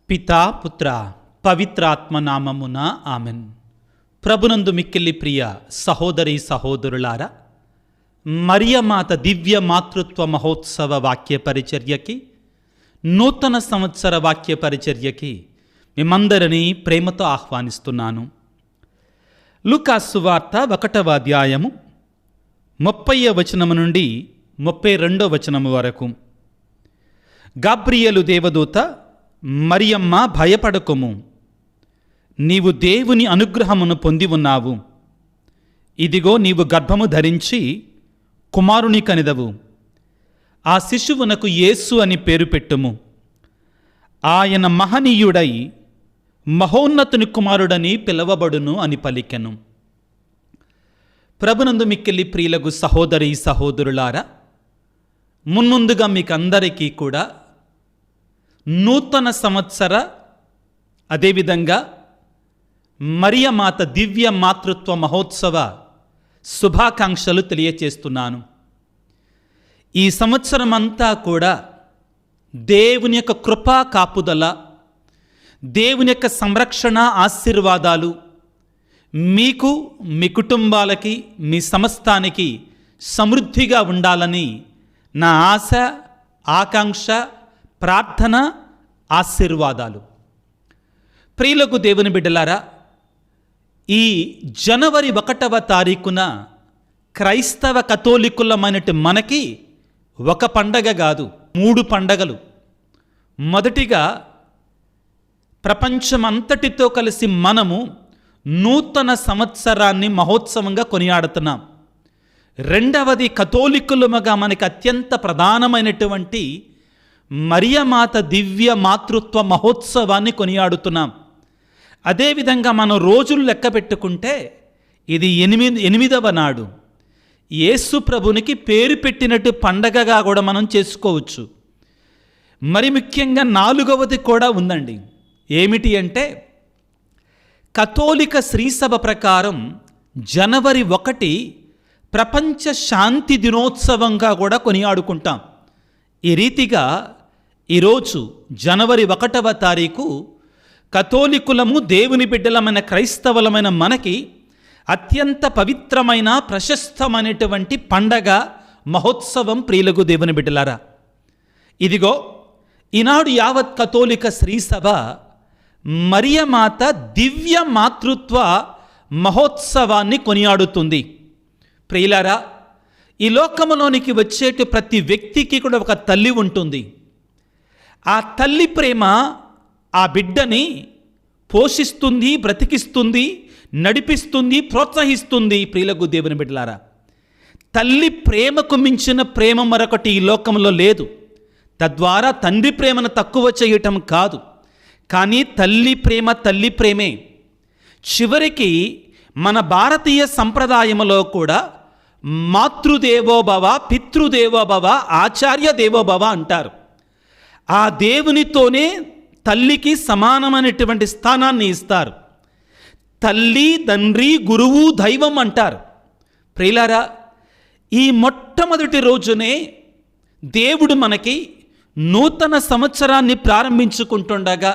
పితా పుత్ర పవిత్రాత్మ నామమున ఆమెన్. ప్రభునందు మిక్కిలి ప్రియ సహోదరి సహోదరులారా, మరియమాత దివ్య మాతృత్వ మహోత్సవ వాక్య పరిచర్యకి, నూతన సంవత్సర వాక్య పరిచర్యకి మిమ్మందరినీ ప్రేమతో ఆహ్వానిస్తున్నాను. లూకా సువార్త 1వ అధ్యాయము 30వ వచనము నుండి 32వ వచనము వరకు. గాబ్రియేలు దేవదూత, మరియమ్మ భయపడకుము, నీవు దేవుని అనుగ్రహమును పొంది ఉన్నావు. ఇదిగో నీవు గర్భము ధరించి కుమారుని కనిదవు. ఆ శిశువునకు యేసు అని పేరు పెట్టుము. ఆయన మహనీయుడై మహోన్నతుని కుమారుడని పిలవబడును అని పలికెను. ప్రభునందు మిక్కిలి ప్రియులకు సహోదరి సహోదరులారా, మున్ముందుగా మీకందరికీ కూడా నూతన సంవత్సర, అదేవిధంగా మరియమాత దివ్య మాతృత్వ మహోత్సవ శుభాకాంక్షలు తెలియచేస్తున్నాను. ఈ సంవత్సరం అంతా కూడా దేవుని యొక్క కృపా కాపుదల, దేవుని యొక్క సంరక్షణ ఆశీర్వాదాలు మీకు, మీ కుటుంబాలకి, మీ సమస్తానికి సమృద్ధిగా ఉండాలని నా ఆశ, ఆకాంక్ష, ప్రార్థన, ఆశీర్వాదాలు. ప్రియులకు దేవుని బిడ్డలారా, ఈ జనవరి 1వ తారీఖున క్రైస్తవ కథోలికులమైనటి మనకి ఒక పండగ కాదు, 3 పండగలు. మొదటిగా ప్రపంచమంతటితో కలిసి మనము నూతన సంవత్సరాన్ని మహోత్సవంగా కొనియాడుతున్నాం. రెండవది కథోలికులముగా మనకి అత్యంత ప్రధానమైనటువంటి మరియమాత దివ్య మాతృత్వ మహోత్సవాన్ని కొనియాడుతున్నాం. అదేవిధంగా మనం రోజులు లెక్క పెట్టుకుంటే ఇది 8వ నాడు యేసు ప్రభునికి పేరు పెట్టినట్టు పండగగా కూడా మనం చేసుకోవచ్చు. మరి ముఖ్యంగా 4వది కూడా ఉందండి. ఏమిటి అంటే, కథోలిక శ్రీసభ ప్రకారం జనవరి 1 ప్రపంచ శాంతి దినోత్సవంగా కూడా కొనియాడుకుంటాం. ఈ రీతిగా ఈరోజు జనవరి 1వ తారీఖు కథోలికులము, దేవుని బిడ్డలమైన క్రైస్తవులమైన మనకి అత్యంత పవిత్రమైన, ప్రశస్తమైనటువంటి పండగ, మహోత్సవం. ప్రియులకు దేవుని బిడ్డలారా, ఇదిగో ఈనాడు యావత్ కథోలిక శ్రీసభ మరియమాత దివ్య మాతృత్వ మహోత్సవాన్ని కొనియాడుతుంది. ప్రియులారా, ఈ లోకములోనికి వచ్చేటి ప్రతి వ్యక్తికి కూడా ఒక తల్లి ఉంటుంది. ఆ తల్లి ప్రేమ ఆ బిడ్డని పోషిస్తుంది, బ్రతికిస్తుంది, నడిపిస్తుంది, ప్రోత్సహిస్తుంది. ప్రియులకు దేవుని బిడ్డలారా, తల్లి ప్రేమకు మించిన ప్రేమ మరొకటి ఈ లోకంలో లేదు. తద్వారా తండ్రి ప్రేమను తక్కువ చేయటం కాదు, కానీ తల్లి ప్రేమ తల్లి ప్రేమే. చివరికి మన భారతీయ సంప్రదాయంలో కూడా మాతృదేవోభవ, పితృదేవోభవ, ఆచార్య దేవోభవ అంటారు. ఆ దేవునితోనే తల్లికి సమానమైనటువంటి స్థానాన్ని ఇస్తారు. తల్లి, తండ్రి, గురువు, దైవం అంటారు. ప్రియులారా, ఈ మొట్టమొదటి రోజునే దేవుడు మనకి నూతన సంవత్సరాన్ని ప్రారంభించుకుంటుండగా,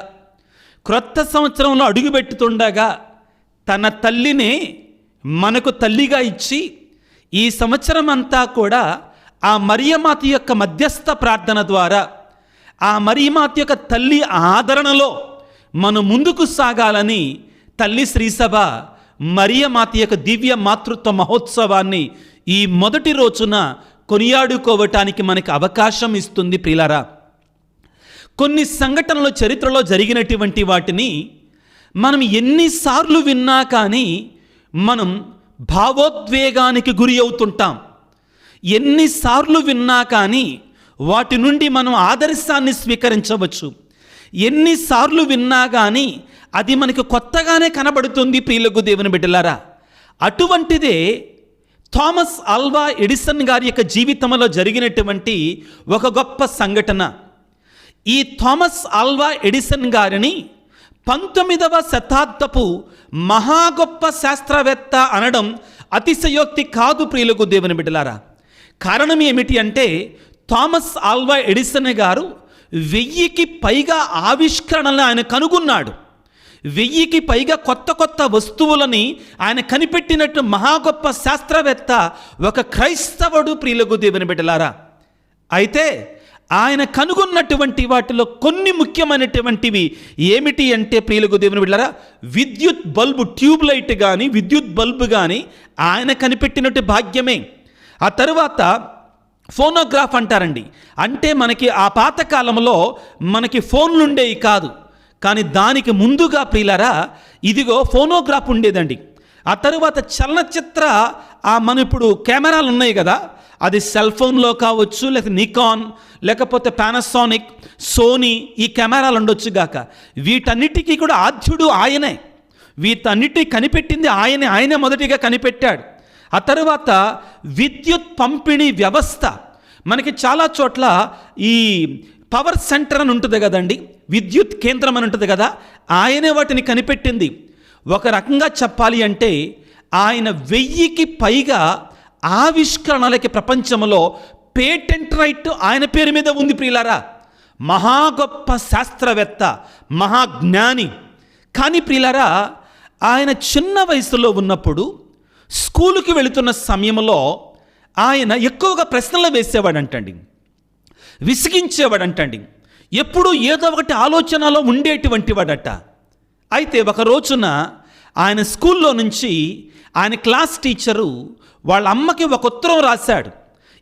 క్రొత్త సంవత్సరంలో అడుగుపెట్టుతుండగా తన తల్లినే మనకు తల్లిగా ఇచ్చి, ఈ సంవత్సరం అంతా కూడా ఆ మరియమాత యొక్క మధ్యస్థ ప్రార్థన ద్వారా, ఆ మరియమాత యొక్క తల్లి ఆదరణలో మనం ముందుకు సాగాలని తల్లి శ్రీసభ మరియమాత యొక్క దివ్య మాతృత్వ మహోత్సవాన్ని ఈ మొదటి రోజున కొనియాడుకోవటానికి మనకి అవకాశం ఇస్తుంది. ప్రియులారా, కొన్ని సంఘటనలు చరిత్రలో జరిగినటువంటి వాటిని మనం ఎన్నిసార్లు విన్నా కానీ మనం భావోద్వేగానికి గురి అవుతుంటాం. ఎన్నిసార్లు విన్నా కానీ వాటి నుండి మనం ఆదర్శాన్ని స్వీకరించవచ్చు. ఎన్నిసార్లు విన్నా కానీ అది మనకు కొత్తగానే కనబడుతుంది. ప్రియులకు దేవుని బిడ్డలారా, అటువంటిదే థామస్ ఆల్వా ఎడిసన్ గారి యొక్క జీవితంలో జరిగినటువంటి ఒక గొప్ప సంఘటన. ఈ థామస్ ఆల్వా ఎడిసన్ గారిని 19వ శతాబ్దపు మహా గొప్ప శాస్త్రవేత్త అనడం అతిశయోక్తి కాదు. ప్రియులకు దేవుని బిడ్డలారా, కారణం ఏమిటి అంటే, థామస్ ఆల్వా ఎడిసన్ గారు 1000కి పైగా ఆవిష్కరణలు ఆయన కనుగొన్నాడు. 1000కి పైగా కొత్త కొత్త వస్తువులని ఆయన కనిపెట్టినట్టు మహా గొప్ప శాస్త్రవేత్త ఒక క్రైస్తవుడు. ప్రియులకు దేవుని బిడ్డలారా, అయితే ఆయన కనుగొన్నటువంటి వాటిలో కొన్ని ముఖ్యమైనటువంటివి ఏమిటి అంటే, ప్రియులకు దేవుని బిడ్డలారా, విద్యుత్ బల్బు, ట్యూబ్ లైట్ కానీ విద్యుత్ బల్బు కానీ ఆయన కనిపెట్టినట్టు భాగ్యమే. ఆ తరువాత ఫోనోగ్రాఫ్ అంటారండి. అంటే మనకి ఆ పాతకాలంలో మనకి ఫోన్లు ఉండేవి కాదు, కానీ దానికి ముందుగా ప్రియులారా ఇదిగో ఫోనోగ్రాఫ్ ఉండేదండి. ఆ తరువాత చలనచిత్ర మనం ఇప్పుడు కెమెరాలు ఉన్నాయి కదా, అది సెల్ ఫోన్లో కావచ్చు, లేకపోతే నికాన్, లేకపోతే పానాసోనిక్, సోనీ, ఈ కెమెరాలు ఉండొచ్చు గాక. వీటన్నిటికీ కూడా ఆద్యుడు ఆయనే. వీటన్నిటి కనిపెట్టింది ఆయనే మొదటిగా కనిపెట్టాడు. ఆ తరువాత విద్యుత్ పంపిణీ వ్యవస్థ, మనకి చాలా చోట్ల ఈ పవర్ సెంటర్ అని ఉంటుంది కదండి, విద్యుత్ కేంద్రం అని ఉంటుంది కదా, ఆయనే వాటిని కనిపెట్టింది. ఒక రకంగా చెప్పాలి అంటే ఆయన 1000కి పైగా ఆవిష్కరణలకి ప్రపంచంలో పేటెంట్ రైట్ ఆయన పేరు మీద ఉంది. ప్రియులారా, మహా గొప్ప శాస్త్రవేత్త, మహాజ్ఞాని. కానీ ప్రియులారా, ఆయన చిన్న వయసులో ఉన్నప్పుడు స్కూలుకి వెళుతున్న సమయంలో ఆయన ఎక్కువగా ప్రశ్నలు వేసేవాడంటండి, విసిగించేవాడంటండి, ఎప్పుడూ ఏదో ఒకటి ఆలోచనలో ఉండేటువంటి వాడట. అయితే ఒక రోజున ఆయన స్కూల్లో నుంచి ఆయన క్లాస్ టీచరు వాళ్ళ అమ్మకి ఒక ఉత్తరం రాశాడు.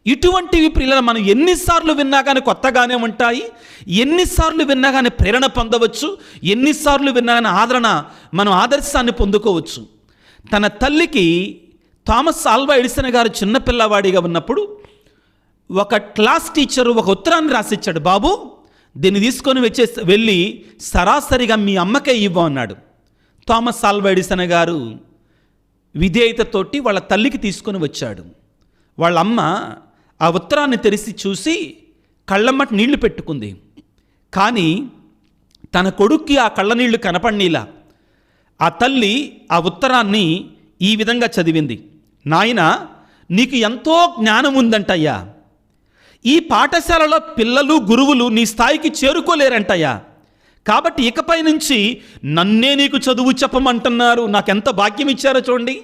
ఇటువంటివి ప్రియుల మనం ఎన్నిసార్లు విన్నా కానీ కొత్తగానే ఉంటాయి, ఎన్నిసార్లు విన్నా కానీ ప్రేరణ పొందవచ్చు, ఎన్నిసార్లు విన్నా కానీ మనం ఆదర్శాన్ని పొందుకోవచ్చు. తన తల్లికి థామస్ ఆల్వా ఎడిసన్ గారు చిన్నపిల్లవాడిగా ఉన్నప్పుడు ఒక క్లాస్ టీచరు ఒక ఉత్తరాన్ని రాసిచ్చాడు. బాబు, దీన్ని తీసుకొని వెళ్ళి సరాసరిగా మీ అమ్మకే ఇవ్వు అన్నాడు. థామస్ ఆల్వా ఎడిసన్ గారు విధేయతతోటి వాళ్ళ తల్లికి తీసుకొని వచ్చాడు. వాళ్ళ అమ్మ ఆ ఉత్తరాన్ని తెరిచి చూసి కళ్ళమ్మటి నీళ్లు పెట్టుకుంది. కానీ తన కొడుక్కి ఆ కళ్ళ నీళ్లు కనపడనీలా. ఆ తల్లి ఆ ఉత్తరాన్ని ఈ విధంగా చదివింది. నాయనా, నీకు ఎంతో జ్ఞానం ఉందంటయ్యా. ఈ పాఠశాలలో పిల్లలు గురువులు నీ స్థాయికి చేరుకోలేరంటయ్యా. కాబట్టి ఇకపై నుంచి నన్నే నీకు చదువు చెప్పమంటున్నారు. నాకెంత భాగ్యం ఇచ్చారో చూడండి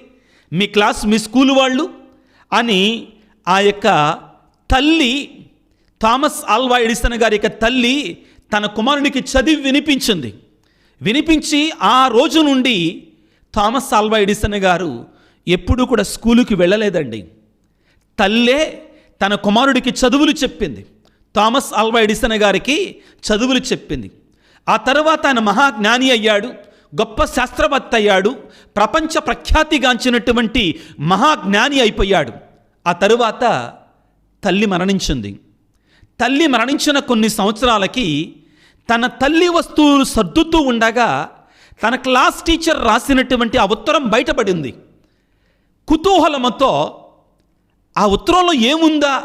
మీ స్కూలు వాళ్ళు అని ఆ యొక్క తల్లి, థామస్ ఆల్వా ఎడిసన్ గారి యొక్క తల్లి తన కుమారునికి చదివి వినిపించి ఆ రోజు నుండి థామస్ ఆల్వా ఎడిసన్ గారు ఎప్పుడూ కూడా స్కూలుకి వెళ్ళలేదండి. తల్లే తన కుమారుడికి చదువులు చెప్పింది. థామస్ ఆల్వా ఎడిసన్ గారికి చదువులు చెప్పింది. ఆ తర్వాత ఆయన మహాజ్ఞాని అయ్యాడు, గొప్ప శాస్త్రవేత్త అయ్యాడు, ప్రపంచ ప్రఖ్యాతిగాంచినటువంటి మహాజ్ఞాని అయిపోయాడు. ఆ తరువాత తల్లి మరణించింది. తల్లి మరణించిన కొన్ని సంవత్సరాలకి తన తల్లి వస్తువులు సర్దుతూ ఉండగా తన క్లాస్ టీచర్ రాసినటువంటి ఆ ఉత్తరం బయటపడింది. కుతూహలముతో ఆ ఉత్తరంలో ఏముందా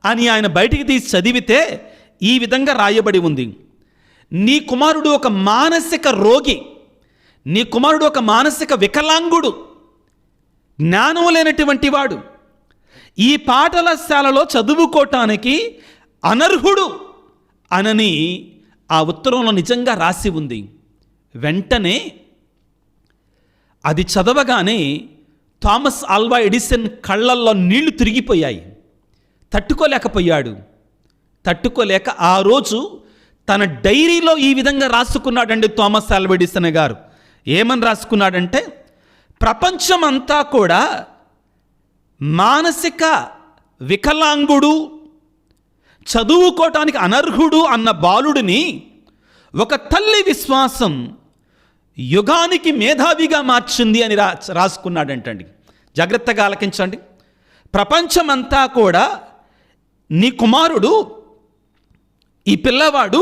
అని ఆయన బయటికి తీసి చదివితే ఈ విధంగా రాయబడి ఉంది. నీ కుమారుడు ఒక మానసిక రోగి, నీ కుమారుడు ఒక మానసిక వికలాంగుడు, జ్ఞానం లేనటువంటి వాడు, ఈ పాఠశాలలో చదువుకోవటానికి అనర్హుడు అనని ఆ ఉత్తరంలో నిజంగా రాసి ఉంది. వెంటనే అది చదవగానే థామస్ ఆల్వా ఎడిసన్ కళ్ళల్లో నీళ్లు తిరిగిపోయాయి. తట్టుకోలేక ఆ రోజు తన డైరీలో ఈ విధంగా రాసుకున్నాడండి థామస్ ఆల్వా ఎడిసన్ గారు. ఏమని రాసుకున్నాడంటే, ప్రపంచమంతా కూడా మానసిక వికలాంగుడు, చదువుకోవటానికి అనర్హుడు అన్న బాలుడిని ఒక తల్లి విశ్వాసం యుగానికి మేధావిగా మార్చింది అని రాసుకున్నాడంటండి. జాగ్రత్తగా ఆలకించండి. ప్రపంచమంతా కూడా నీ కుమారుడు, ఈ పిల్లవాడు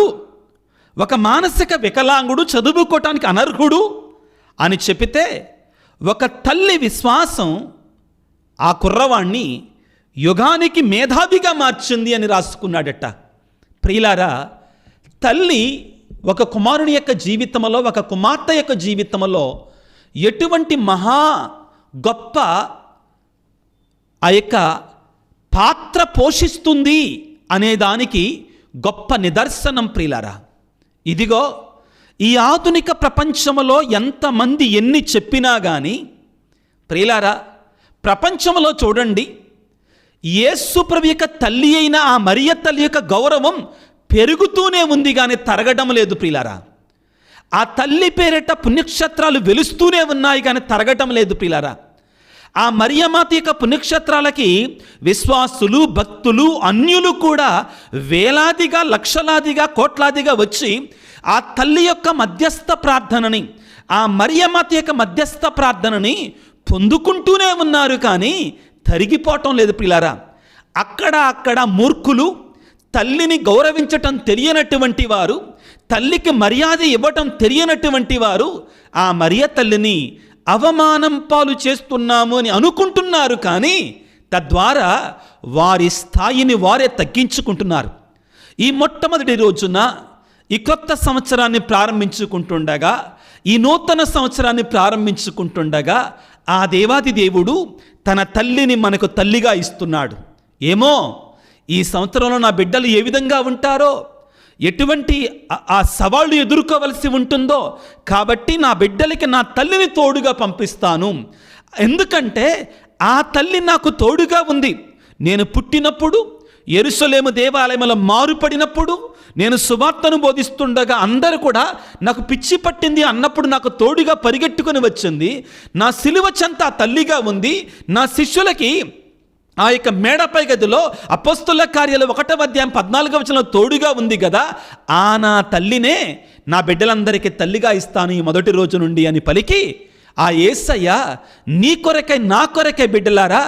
ఒక మానసిక వికలాంగుడు, చదువుకోవటానికి అనర్హుడు అని చెబితే ఒక తల్లి విశ్వాసం ఆ కుర్రవాణ్ణి యుగానికి మేధావిగా మార్చింది అని రాసుకున్నాడట. ప్రియులారా, తల్లి ఒక కుమారుని యొక్క జీవితంలో, ఒక కుమార్తె యొక్క జీవితంలో ఎటువంటి మహా గొప్ప ఆ యొక్క పాత్ర పోషిస్తుంది అనేదానికి గొప్ప నిదర్శనం ప్రియులారా. ఇదిగో ఈ ఆధునిక ప్రపంచంలో ఎంతమంది ఎన్ని చెప్పినా కానీ ప్రియులారా, ప్రపంచంలో చూడండి, యేసు ప్రభు యొక్క తల్లి అయిన ఆ మరియ తల్లి యొక్క గౌరవం పెరుగుతూనే ఉంది కానీ తరగడం లేదు ప్రియులారా. ఆ తల్లి పేరిట పుణ్యక్షేత్రాలు వెలుస్తూనే ఉన్నాయి కానీ తరగటం లేదు ప్రియులారా. ఆ మరియమాత యొక్క పుణ్యక్షేత్రాలకి విశ్వాసులు, భక్తులు, అన్యులు కూడా వేలాదిగా, లక్షలాదిగా, కోట్లాదిగా వచ్చి ఆ తల్లి యొక్క మధ్యస్థ ప్రార్థనని, ఆ మరియమాత యొక్క మధ్యస్థ ప్రార్థనని పొందుకుంటూనే ఉన్నారు కానీ తరిగిపోవటం లేదు ప్రియులారా. అక్కడ మూర్ఖులు, తల్లిని గౌరవించటం తెలియనటువంటి వారు, తల్లికి మర్యాద ఇవ్వటం తెలియనటువంటి వారు ఆ మరియ తల్లిని అవమానం పాలు చేస్తున్నాము అని అనుకుంటున్నారు కానీ తద్వారా వారి స్థాయిని వారే తగ్గించుకుంటున్నారు. ఈ మొట్టమొదటి రోజున ఈ కొత్త సంవత్సరాన్ని ప్రారంభించుకుంటుండగా, ఈ నూతన సంవత్సరాన్ని ప్రారంభించుకుంటుండగా ఆ దేవాది దేవుడు తన తల్లిని మనకు తల్లిగా ఇస్తున్నాడు. ఏమో ఈ సంవత్సరంలో నా బిడ్డలు ఏ విధంగా ఉంటారో, ఎటువంటి ఆ సవాళ్ళు ఎదుర్కోవలసి ఉంటుందో, కాబట్టి నా బిడ్డలకి నా తల్లిని తోడుగా పంపిస్తాను. ఎందుకంటే ఆ తల్లి నాకు తోడుగా ఉంది. నేను పుట్టినప్పుడు, యెరూషలేము దేవాలయంలో మారుపడినప్పుడు, నేను సువార్తను బోధిస్తుండగా అందరూ కూడా నాకు పిచ్చి పట్టింది అన్నప్పుడు నాకు తోడుగా పరిగెట్టుకుని వచ్చింది. నా సిలువ చెంత తల్లిగా ఉంది. నా శిష్యులకి ఆ యొక్క మేడపై గదిలో అపోస్తలుల కార్యాలు 1వ అధ్యాయం 14వ వచనంలో తోడుగా ఉంది కదా, ఆ నా తల్లినే నా బిడ్డలందరికీ తల్లిగా ఇస్తాను ఈ మొదటి రోజు నుండి అని పలికి ఆ యేసయ్య నీ కొరకై నా కొరకై బిడ్డలారా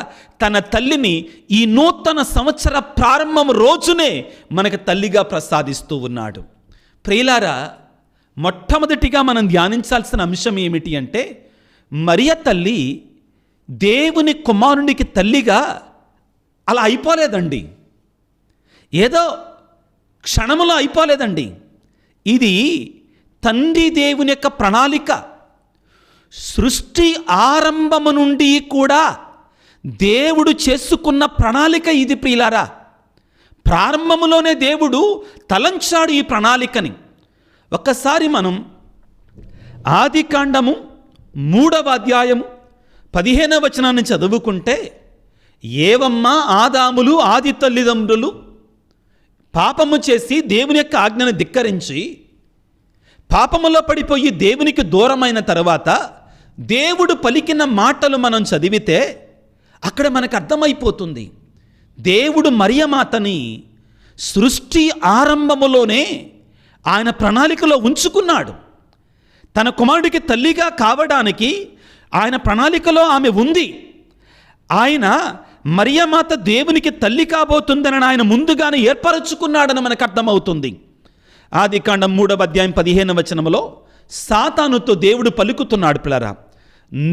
తన తల్లిని ఈ నూతన సంవత్సర ప్రారంభం రోజునే మనకు తల్లిగా ప్రసాదిస్తూ ఉన్నాడు. ప్రియులారా, మొట్టమొదటిగా మనం ధ్యానించాల్సిన అంశం ఏమిటి అంటే, మరియ తల్లి దేవుని కుమారునికి తల్లిగా అలా అయిపోలేదండి, ఏదో క్షణములో అయిపోలేదండి. ఇది తండ్రి దేవుని యొక్క ప్రణాళిక. సృష్టి ఆరంభము నుండి కూడా దేవుడు చేసుకున్న ప్రణాళిక ఇది ప్రియులారా. ప్రారంభములోనే దేవుడు తలంచాడు ఈ ప్రణాళికని. ఒక్కసారి మనం ఆదికాండము 3వ అధ్యాయము 15వ వచనాన్ని చదువుకుంటే, ఏవమ్మ ఆదాములు ఆది తల్లిదండ్రులు పాపము చేసి దేవుని యొక్క ఆజ్ఞను ధిక్కరించి పాపములో పడిపోయి దేవునికి దూరమైన తర్వాత దేవుడు పలికిన మాటలు మనం చదివితే అక్కడ మనకు అర్థమైపోతుంది. దేవుడు మరియమాతని సృష్టి ఆరంభములోనే ఆయన ప్రణాళికలో ఉంచుకున్నాడు. తన కుమారుడికి తల్లిగా కావడానికి ఆయన ప్రణాళికలో ఆమె ఉంది. ఆయన మరియమాత దేవునికి తల్లి కాబోతుందని ఆయన ముందుగానే ఏర్పరచుకున్నాడని మనకు అర్థమవుతుంది. ఆదికాండం 3వ అధ్యాయం 15వ వచనంలో సాతానుతో దేవుడు పలుకుతున్నాడు, పిల్లరా,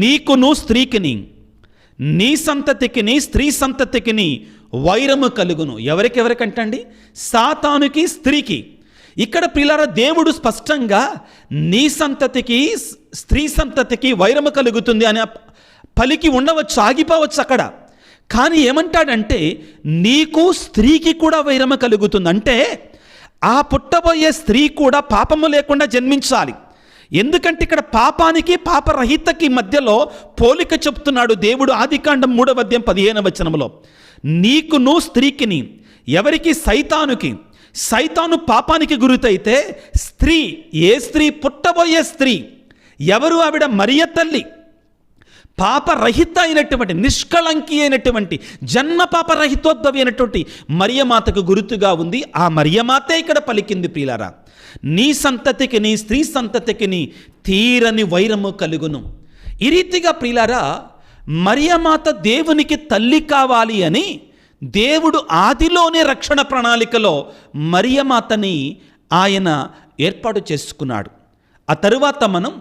నీకును స్త్రీకిని, నీ సంతతికిని స్త్రీ సంతతికిని వైరము కలుగును. ఎవరికెవరికంటండి? సాతానుకి, స్త్రీకి. ఇక్కడ పిల్లరా దేవుడు స్పష్టంగా నీ సంతతికి స్త్రీ సంతతికి వైరము కలుగుతుంది అని పలికి ఉండవచ్చు, ఆగిపోవచ్చు అక్కడ. కానీ ఏమంటాడంటే నీకు స్త్రీకి కూడా వైరము కలుగుతుంది. అంటే ఆ పుట్టబోయే స్త్రీ కూడా పాపము లేకుండా జన్మించాలి. ఎందుకంటే ఇక్కడ పాపానికి పాపరహితకి మధ్యలో పోలిక చెప్తున్నాడు దేవుడు. ఆదికాండం 3వ అధ్యాయం 15వ వచనంలో నీకును స్త్రీకిని, ఎవరికి? సైతానుకి. సైతాను పాపానికి గురితైతే స్త్రీ, ఏ స్త్రీ? పుట్టబోయే స్త్రీ. ఎవరు? ఆవిడ మరియ తల్లి. పాపరహిత అయినటువంటి, నిష్కళంకి అయినటువంటి, జన్మ పాపరహితోద్భవి అయినటువంటి మరియమాతకు గుర్తుగా ఉంది. ఆ మరియమాతే ఇక్కడ పలికింది, ప్రియులారా, నీ సంతతికి నీ స్త్రీ సంతతికి తీరని వైరము కలుగును. ఈ రీతిగా ప్రియులారా మరియమాత దేవునికి తల్లి కావాలి అని దేవుడు ఆదిలోనే రక్షణ ప్రణాళికలో మరియమాతని ఆయన ఏర్పాటు చేసుకున్నాడు. ఆ తరువాత మనం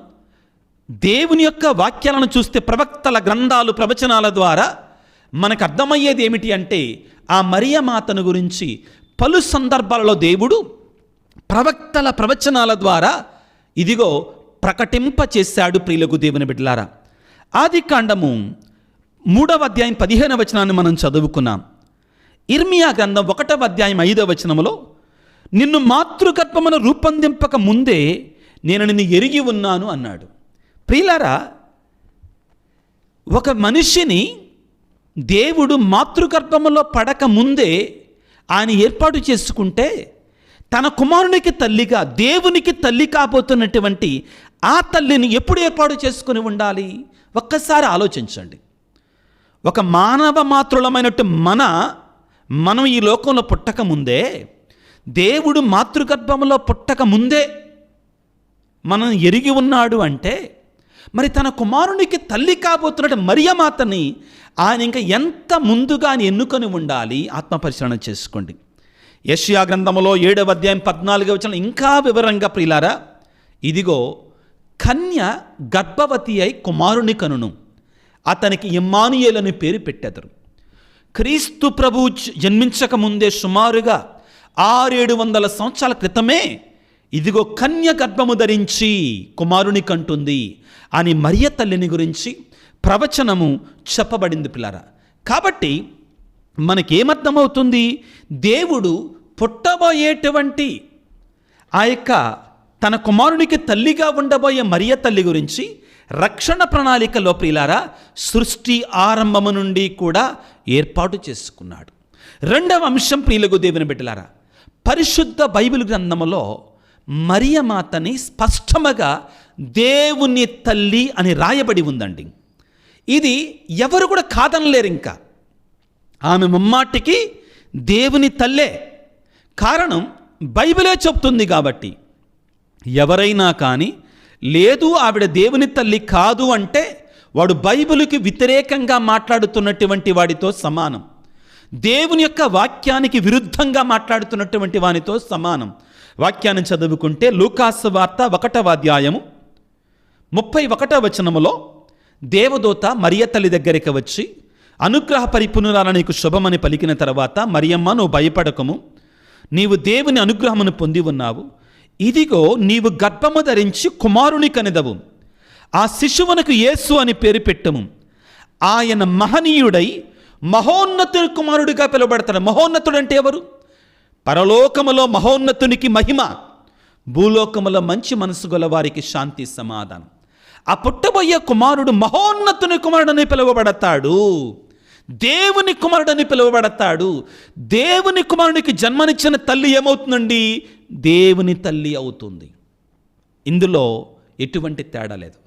దేవుని యొక్క వాక్యాలను చూస్తే, ప్రవక్తల గ్రంథాలు, ప్రవచనాల ద్వారా మనకు అర్థమయ్యేది ఏమిటి అంటే, ఆ మరియమాతను గురించి పలు సందర్భాలలో దేవుడు ప్రవక్తల ప్రవచనాల ద్వారా ఇదిగో ప్రకటింపచేశాడు. ప్రియులకు దేవుని బిడ్డలారా, ఆదికాండము 3వ అధ్యాయం 15వ వచనాన్ని మనం చదువుకున్నాం. ఇర్మియా గ్రంథం 1వ అధ్యాయం 5వ వచనములో నిన్ను మాతృగర్భమున రూపొందింపక ముందే నేను నిన్ను ఎరిగి ఉన్నాను అన్నాడు. ప్రియులారా, ఒక మనిషిని దేవుడు మాతృగర్భములో పడక ముందే ఆయన ఏర్పాటు చేసుకుంటే, తన కుమారునికి తల్లిగా దేవునికి తల్లి కాబోతున్నటువంటి ఆ తల్లిని ఎప్పుడు ఏర్పాటు చేసుకుని ఉండాలి? ఒక్కసారి ఆలోచించండి. ఒక మానవ మాతృలమైనట్టు మనం ఈ లోకంలో పుట్టక ముందే, దేవుడు మాతృగర్భంలో పుట్టక ముందే మనం ఎరిగి ఉన్నాడు అంటే, మరి తన కుమారునికి తల్లి కాబోతున్నట్టు మరియమాతని ఆయన ఇంకా ఎంత ముందుగా ఎన్నుకొని ఉండాలి? ఆత్మపరిశీలన చేసుకోండి. యెషయా గ్రంథములో 7వ అధ్యాయం 14వ వచనం ఇంకా వివరంగా, ప్రియులారా, ఇదిగో కన్య గర్భవతి అయి కుమారుని కనును, అతనికి ఇమ్మానుయేలు అని పేరు పెట్టెదరు. క్రీస్తు ప్రభువు జన్మించక ముందే సుమారుగా 600-700 సంవత్సరాల క్రితమే ఇదిగో కన్య గర్భము ధరించి కుమారుని కంటుంది అని మరియ తల్లిని గురించి ప్రవచనము చెప్పబడింది పిల్లరా. కాబట్టి మనకేమర్థమవుతుంది? దేవుడు పుట్టబోయేటువంటి ఆ యొక్క తన కుమారునికి తల్లిగా ఉండబోయే మరియ తల్లి గురించి రక్షణ ప్రణాళికలో ప్రియులారా సృష్టి ఆరంభము నుండి కూడా ఏర్పాటు చేసుకున్నాడు. రెండవ అంశం, ప్రియులకు దేవుని బిడ్డలారా, పరిశుద్ధ బైబిల్ గ్రంథములో మరియమాతని స్పష్టముగా దేవుని తల్లి అని రాయబడి ఉందండి. ఇది ఎవరు కూడా కాదనలేరు. ఇంకా ఆమె ముమ్మాటికి దేవుని తల్లే. కారణం బైబిలే చెప్తుంది కాబట్టి. ఎవరైనా కానీ లేదు ఆవిడ దేవుని తల్లి కాదు అంటే వాడు బైబిలుకి వ్యతిరేకంగా మాట్లాడుతున్నటువంటి వాడితో సమానం. దేవుని యొక్క వాక్యానికి విరుద్ధంగా మాట్లాడుతున్నటువంటి వానితో సమానం. వాక్యాన్ని చదువుకుంటే లూకాసు వార్త 1వ అధ్యాయము 31వ వచనములో దేవదూత మరియ తల్లి దగ్గరికి వచ్చి, అనుగ్రహ పరిపూర్ణురాల నీకు శుభమని పలికిన తర్వాత, మరియమ్మ నువ్వు భయపడకము, నీవు దేవుని అనుగ్రహమును పొంది ఉన్నావు. ఇదిగో నీవు గర్భము ధరించి కుమారుని కనెదవు. ఆ శిశువునకు యేసు అని పేరు పెట్టము. ఆయన మహనీయుడై మహోన్నతుని కుమారుడిగా పిలువబడతాడు. మహోన్నతుడు అంటే ఎవరు? పరలోకములో మహోన్నతునికి మహిమ, భూలోకములో మంచి మనసు గల వారికి శాంతి సమాధానం. ఆ పుట్టబోయే కుమారుడు మహోన్నతుని కుమారుడని పిలువబడతాడు. దేవుని కుమారుడని పిలువబడతాడు. దేవుని కుమారునికి జన్మనిచ్చిన తల్లి ఏమవుతుందండి? దేవుని తల్లి అవుతుంది. ఇందులో ఎటువంటి తేడా లేదు.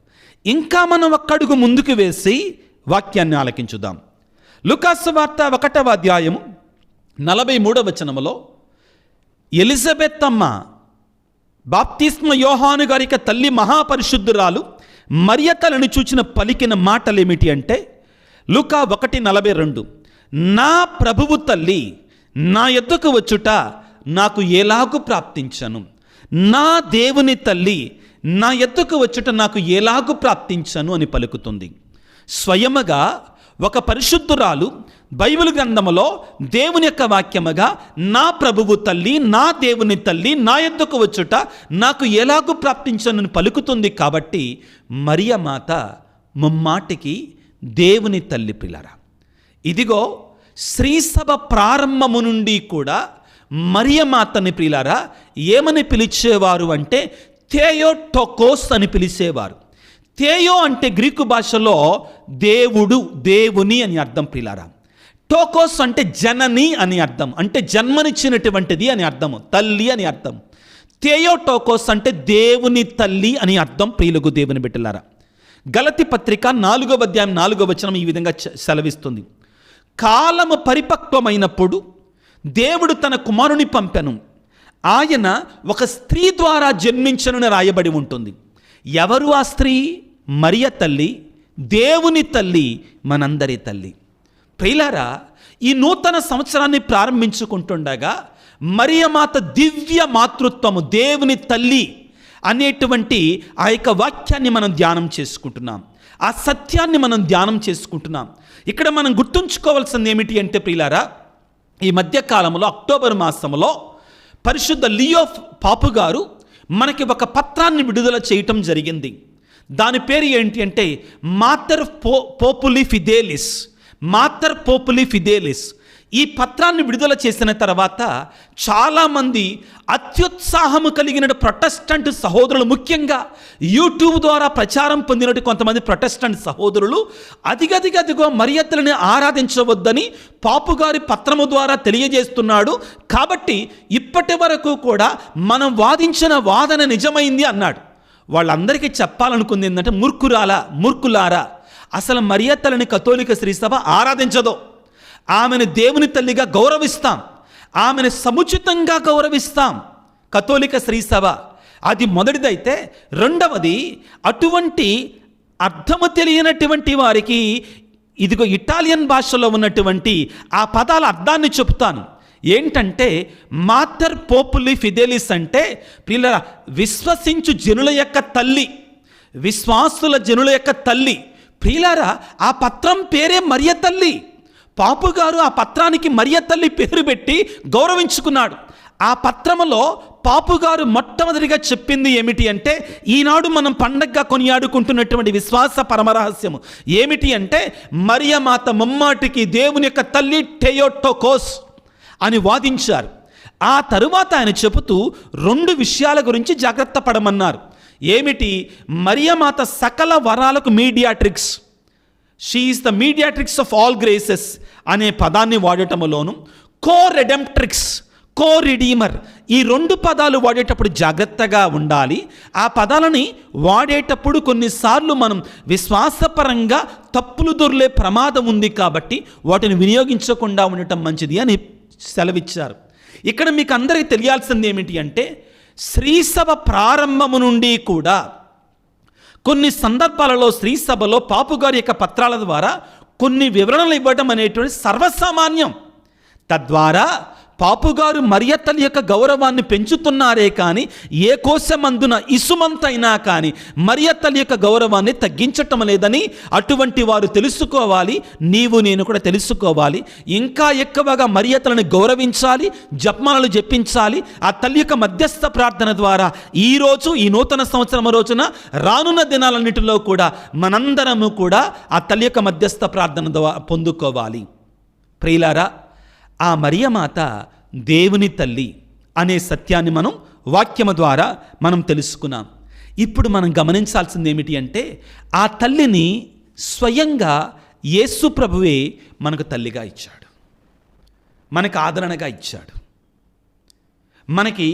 ఇంకా మనం ఒక్కడుగు ముందుకు వేసి వాక్యాన్ని ఆలకించుదాం. లూకాసు వార్త 1వ అధ్యాయము 43వ వచనములో ఎలిజబెత్ అమ్మ బాప్తిస్మ యోహాను గారికి తల్లి మహాపరిశుద్ధురాలు మరియ తల్లిని చూచిన పలికిన మాటలు ఏమిటి అంటే, లూకా 1:42, నా ప్రభువు తల్లి నా యొద్దకు వచ్చుట నాకు ఎలాగు ప్రాప్తించను, నా దేవుని తల్లి నా యొద్దకు వచ్చుట నాకు ఎలాగు ప్రాప్తించను అని పలుకుతుంది. స్వయముగా ఒక పరిశుద్ధురాలు బైబిల్ గ్రంథములో దేవుని యొక్క వాక్యముగా నా ప్రభువు తల్లి నా దేవుని తల్లి నా యొద్దకు వచ్చుట నాకు ఎలాగూ ప్రాప్తించనని పలుకుతుంది. కాబట్టి మరియమాత ముమ్మాటికి దేవుని తల్లి పిల్లరా. ఇదిగో శ్రీసభ ప్రారంభము నుండి కూడా మరియమాతని ప్రియులారా ఏమని పిలిచేవారు అంటే థియోటోకోస్ అని పిలిచేవారు. థేయో అంటే గ్రీకు భాషలో దేవుడు, దేవుని అని అర్థం ప్రియులారా. టోకోస్ అంటే జనని అని అర్థం, అంటే జన్మనిచ్చినటువంటిది అని అర్థము, తల్లి అని అర్థం. థియోటోకోస్ అంటే దేవుని తల్లి అని అర్థం. ప్రియులకు దేవుని బిడ్డలారా, గలతి పత్రిక 4వ అధ్యాయం 4వ వచనం ఈ విధంగా సెలవిస్తుంది. కాలము పరిపక్వమైనప్పుడు దేవుడు తన కుమారుని పంపెను, ఆయన ఒక స్త్రీ ద్వారా జన్మించనని రాయబడి ఉంటుంది. ఎవరు ఆ స్త్రీ? మరియ తల్లి, దేవుని తల్లి, మనందరి తల్లి. ప్రియులారా, ఈ నూతన సంవత్సరాన్ని ప్రారంభించుకుంటుండగా మరియమాత దివ్య మాతృత్వము, దేవుని తల్లి అనేటువంటి ఆ యొక్క వాక్యాన్ని మనం ధ్యానం చేసుకుంటున్నాం. ఆ సత్యాన్ని మనం ధ్యానం చేసుకుంటున్నాం. ఇక్కడ మనం గుర్తుంచుకోవాల్సింది ఏమిటి అంటే ప్రియులారా, ఈ మధ్యకాలంలో అక్టోబర్ మాసంలో పరిశుద్ధ లియో పాపు గారు మనకి ఒక పత్రాన్ని విడుదల చేయటం జరిగింది. దాని పేరు ఏంటి అంటే మాటర్ పోపులి ఫిదేలిస్. మాటర్ పోపులి ఫిదేలిస్. ఈ పత్రాన్ని విడుదల చేసిన తర్వాత చాలామంది అత్యుత్సాహము కలిగిన ప్రొటెస్టెంట్ సహోదరులు, ముఖ్యంగా యూట్యూబ్ ద్వారా ప్రచారం పొందినట్టు కొంతమంది ప్రొటెస్టెంట్ సహోదరులు అదిగో మరియ తల్లిని ఆరాధించవద్దని పాపుగారి పత్రము ద్వారా తెలియజేస్తున్నాడు, కాబట్టి ఇప్పటి వరకు కూడా మనం వాదించిన వాదన నిజమైంది అన్నాడు. వాళ్ళందరికీ చెప్పాలనుకుంది ఏంటంటే, మూర్ఖులారా, అసలు మరియ తల్లిని కథోలిక శ్రీసభ ఆరాధించదో. ఆమెను దేవుని తల్లిగా గౌరవిస్తాం, ఆమెను సముచితంగా గౌరవిస్తాం కథోలిక శ్రీసభ. అది మొదటిదైతే, రెండవది అటువంటి అర్థము తెలియనటువంటి వారికి ఇదిగో ఇటాలియన్ భాషలో ఉన్నటువంటి ఆ పదాల అర్థాన్ని చెప్తాను. ఏంటంటే, మాటర్ పోపులి ఫిడెలిస్ అంటే పిల్లల విశ్వసించు జనుల యొక్క తల్లి, విశ్వాసుల జనుల యొక్క తల్లి. ప్రియులారా, ఆ పత్రం పేరే మరియ తల్లి. పాపుగారు ఆ పత్రానికి మరియ తల్లి పేరు పెట్టి గౌరవించుకున్నాడు. ఆ పత్రములో పాపుగారు మొట్టమొదటిగా చెప్పింది ఏమిటి అంటే, ఈనాడు మనం పండగగా కొనియాడుకుంటున్నటువంటి విశ్వాస పరమరహస్యము ఏమిటి అంటే, మరియమాత ముమ్మాటికి దేవుని యొక్క తల్లి టెయోటోకోస్ అని వాదించారు. ఆ తరువాత ఆయన చెబుతూ 2 విషయాల గురించి జాగ్రత్త పడమన్నారు. ఏమిటి? మరియమాత సకల వరాలకు mediatrix, she is the mediatrix of all graces అనే పదాన్ని వాడటంలోను, కో-రెడెంప్ట్రిక్స్, కో-రిడీమర్, ఈ 2 పదాలు వాడేటప్పుడు జాగ్రత్తగా ఉండాలి. ఆ పదాలని వాడేటప్పుడు కొన్నిసార్లు మనం విశ్వాసపరంగా తప్పులు దొర్లే ప్రమాదం ఉంది, కాబట్టి వాటిని వినియోగించకుండా ఉండటం మంచిది అని సెలవిచ్చారు. ఇక్కడ మీకు అందరికీ తెలియాల్సింది ఏమిటి అంటే, శ్రీసభ ప్రారంభము నుండి కూడా కొన్ని సందర్భాలలో శ్రీసభలో పాపుగారి యొక్క పత్రాల ద్వారా కొన్ని వివరణలు ఇవ్వడం అనేటువంటి సర్వసామాన్యం. తద్వారా పాపుగారు మరియ తల్లి యొక్క గౌరవాన్ని పెంచుతున్నారే కానీ ఏ కోశమందున ఇసుమంతైనా కానీ మరియ తల్లి యొక్క గౌరవాన్ని తగ్గించటం లేదని అటువంటి వారు తెలుసుకోవాలి. నీవు నేను కూడా తెలుసుకోవాలి. ఇంకా ఎక్కువగా మరియ తల్లిని గౌరవించాలి, జపమాలలు జపించాలి. ఆ తల్లి యొక్క మధ్యస్థ ప్రార్థన ద్వారా ఈరోజు ఈ నూతన సంవత్సరం రోజున రానున్న దినాలన్నిటిలో కూడా మనందరము కూడా ఆ తల్లి యొక్క మధ్యస్థ ప్రార్థన ద్వారా పొందుకోవాలి. ప్రియులారా, ఆ మరియమాత దేవుని తల్లి అనే సత్యాన్ని మనం వాక్యము ద్వారా మనం తెలుసుకున్నాం. ఇప్పుడు మనం గమనించాల్సింది ఏమిటి అంటే, ఆ తల్లిని స్వయంగా యేసు ప్రభువే మనకు తల్లిగా ఇచ్చాడు, మనకు ఆదరణగా ఇచ్చాడు, మనకి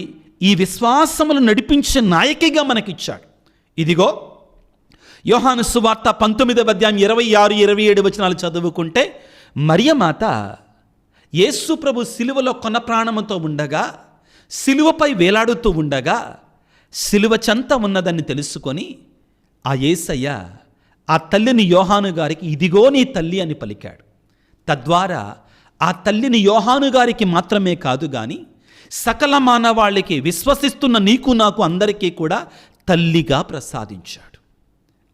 ఈ విశ్వాసములు నడిపించే నాయకిగా మనకిచ్చాడు. ఇదిగో యోహాను సువార్త 19వ అధ్యాయం 26-27 వచనాలు చదువుకుంటే, మరియమాత యేసు ప్రభు సిలువలో కొన ప్రాణముతో ఉండగా, సిలువపై వేలాడుతూ ఉండగా, సిలువ చెంత ఉన్నదని తెలుసుకొని ఆ యేసయ్య ఆ తల్లిని యోహాను గారికి ఇదిగో నీ తల్లి అని పలికాడు. తద్వారా ఆ తల్లిని యోహాను గారికి మాత్రమే కాదు కానీ సకల మానవాళికి, విశ్వసిస్తున్న నీకు నాకు అందరికీ కూడా తల్లిగా ప్రసాదించాడు.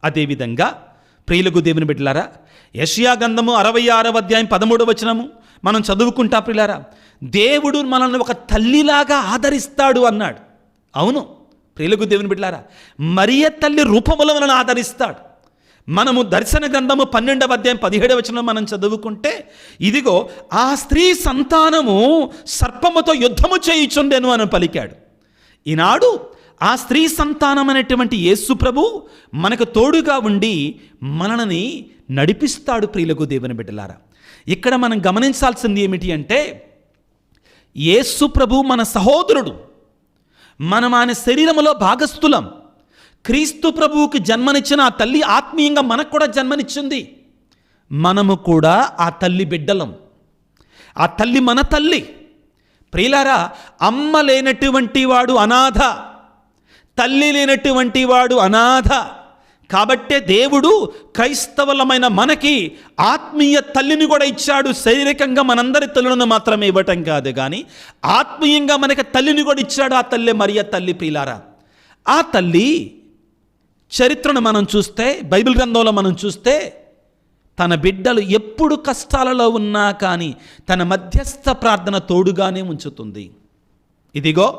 అదేవిధంగా ప్రియులకు దేవుని బిడ్డలారా, యెషయా గ్రంథము 66వ అధ్యాయం 13వ వచనము మనం చదువుకుంటా. ప్రియులారా, దేవుడు మనల్ని ఒక తల్లిలాగా ఆదరిస్తాడు అన్నాడు. అవును ప్రియులకు దేవుని బిడ్డలారా, మరియ తల్లి రూపములో మనల్ని ఆదరిస్తాడు. మనము దర్శన గ్రంథము 12వ అధ్యాయం 17వ వచనం మనం చదువుకుంటే, ఇదిగో ఆ స్త్రీ సంతానము సర్పముతో యుద్ధము చేయుచుండెను అని పలికాడు. ఈనాడు ఆ స్త్రీ సంతానం అనేటువంటి యేసు ప్రభు మనకు తోడుగా ఉండి మనల్ని నడిపిస్తాడు. ప్రియులకు దేవుని బిడ్డలారా, ఇక్కడ మనం గమనించాల్సింది ఏమిటి అంటే, యేసు ప్రభు మన సహోదరుడు, మనం ఆయన శరీరములో భాగస్థులం. క్రీస్తు ప్రభువుకి జన్మనిచ్చిన ఆ తల్లి ఆత్మీయంగా మనకు కూడా జన్మనిచ్చింది. మనము కూడా ఆ తల్లి బిడ్డలం. ఆ తల్లి మన తల్లి. ప్రియులారా, అమ్మ లేనటువంటి వాడు అనాథ, తల్లి లేనటువంటి వాడు అనాథ. కాబట్టే దేవుడు క్రైస్తవులమైన మనకి ఆత్మీయ తల్లిని కూడా ఇచ్చాడు. శారీరకంగా మనందరి తల్లులను మాత్రమే ఇవ్వటం కాదు కానీ ఆత్మీయంగా మనకి తల్లిని కూడా ఇచ్చాడు. ఆ తల్లి మరియ తల్లి. ప్రియులారా, ఆ తల్లి చరిత్రను మనం చూస్తే, బైబిల్ గ్రంథంలో మనం చూస్తే, తన బిడ్డలు ఎప్పుడు కష్టాలలో ఉన్నా కానీ తన మధ్యస్థ ప్రార్థన తోడుగానే ఉంచుతుంది. ఇదిగో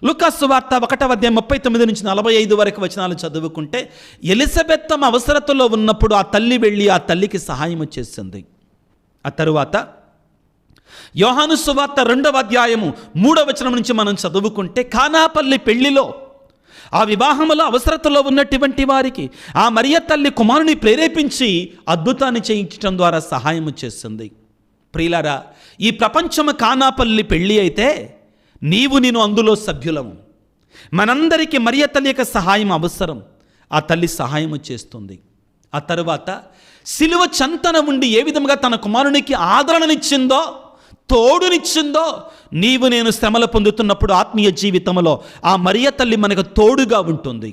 లూకా సువార్త 1వ అధ్యాయం 39-45 వరకు వచనాలు చదువుకుంటే, ఎలిజబెత్ తమ అవసరతలో ఉన్నప్పుడు ఆ తల్లి వెళ్ళి ఆ తల్లికి సహాయం చేసింది. ఆ తరువాత యోహాను సువార్త 2వ అధ్యాయము 3వ వచనం నుంచి మనం చదువుకుంటే, కానాపల్లి పెళ్లిలో ఆ వివాహములో అవసరతలో ఉన్నటువంటి వారికి ఆ మరియ తల్లి కుమారుని ప్రేరేపించి అద్భుతాన్ని చేయించడం ద్వారా సహాయం చేస్తుంది. ప్రియులారా, ఈ ప్రపంచము కానాపల్లి పెళ్ళి అయితే నీవు నేను అందులో సభ్యులము. మనందరికీ మరియ తల్లి యొక్క సహాయం అవసరం. ఆ తల్లి సహాయం చేస్తుంది. ఆ తరువాత సిలువ చెంతన ఉండి ఏ విధంగా తన కుమారునికి ఆదరణనిచ్చిందో, తోడునిచ్చిందో, నీవు నేను శ్రమలు పొందుతున్నప్పుడు ఆత్మీయ జీవితంలో ఆ మరియ తల్లి మనకు తోడుగా ఉంటుంది.